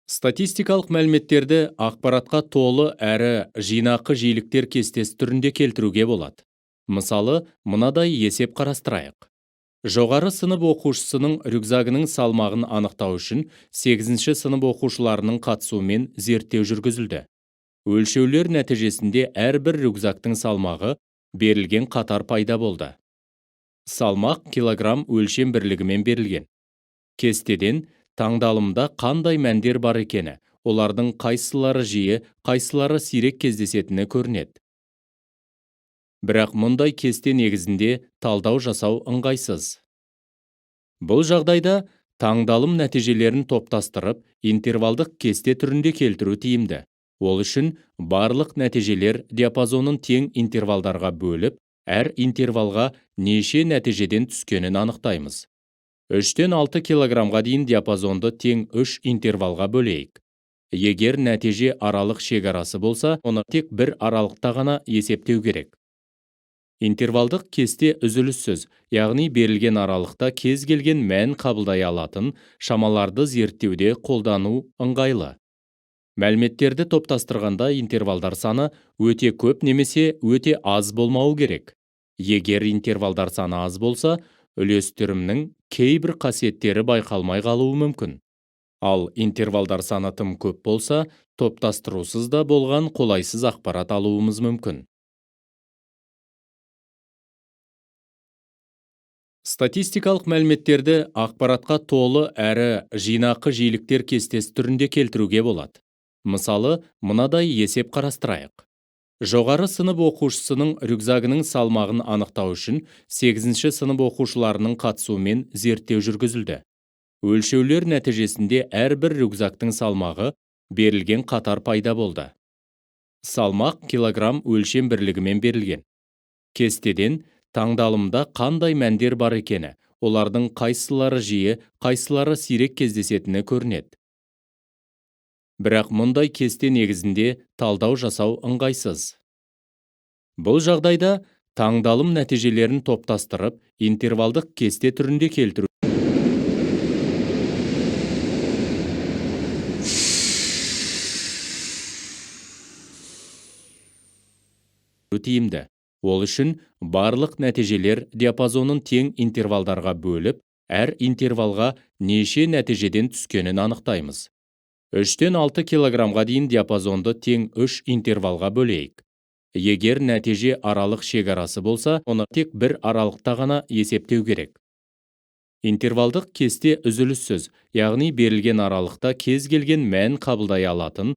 Статистикалық мәліметтерді ақпаратқа толы әрі жинақы жиіліктер кестесі түрінде келтіруге болады. Мысалы, мынадай есеп қарастырайық. Жоғары сынып оқушысының рюкзагының салмағын анықтау үшін 8-ші сынып оқушыларының қатысуымен зерттеу жүргізілді. Өлшеулер нәтижесінде әрбір рюкзактың салмағы берілген қатар пайда болды. Салмақ килограмм өлшем бірлігімен берілген. Кестеден таңдалымда қандай мәндер бар екені, олардың қайсылары жиі, қайсылары сирек кездесетіні көрінеді. Бірақ мұндай кесте негізінде талдау жасау ыңғайсыз. Бұл жағдайда таңдалым нәтижелерін топтастырып, интервалдық кесте түрінде келтіру тиімді. Ол үшін барлық нәтижелер диапазонын тең интервалдарға бөліп, әр интервалға неше нәтижеден түскенін анықтаймыз. 3-тен 6 килограммға дейін диапазонды тең 3 интервалға бөлейік. Егер нәтиже аралық шекарасы болса, оны тек бір аралықта ғана есептеу керек. Интервалдық кесте үзіліссіз, яғни берілген аралықта кез келген мән қабылдай алатын шамаларды зерттеуде қолдану ыңғайлы. Мәліметтерді топтастырғанда интервалдар саны өте көп немесе өте аз болмауы керек. Егер интервалдар саны аз болса, үлестірімнің кейбір қасиеттері байқалмай қалуы мүмкін. Ал интервалдар саны тым көп болса, топтастырусыз да болған қолайсыз ақпарат алуымыз мүмкін. Статистикалық мәліметтерді ақпаратқа толы әрі жинақы жиіліктер кестесі түрінде келтіруге болады. Мысалы, мынадай есеп қарастырайық. Жоғары сынып оқушысының рюкзагының салмағын анықтау үшін 8-ші сынып оқушыларының қатысуымен зерттеу жүргізілді. Өлшеулер нәтижесінде әрбір рюкзактың салмағы берілген қатар пайда болды. Салмақ килограмм өлшем бірлігімен берілген. Кестеден таңдалымда қандай мәндер бар екені, олардың қайсылары жиі, қайсылары сирек кездесетіні көрінеді. Бірақ мұндай кесте негізінде талдау жасау ыңғайсыз. Бұл жағдайда таңдалым нәтижелерін топтастырып, интервалдық кесте түрінде келтіру тиімді. Ол үшін барлық нәтижелер диапазонын тең интервалдарға бөліп, әр интервалға неше нәтижеден түскенін анықтаймыз. 3-тен 6 килограммға дейін диапазонды тең 3 интервалға бөлейік. Егер нәтиже аралық шекарасы болса, оны тек бір аралықта ғана есептеу керек. Интервалдық кесте үзіліссіз, яғни берілген аралықта кез келген мән қабылдай алатын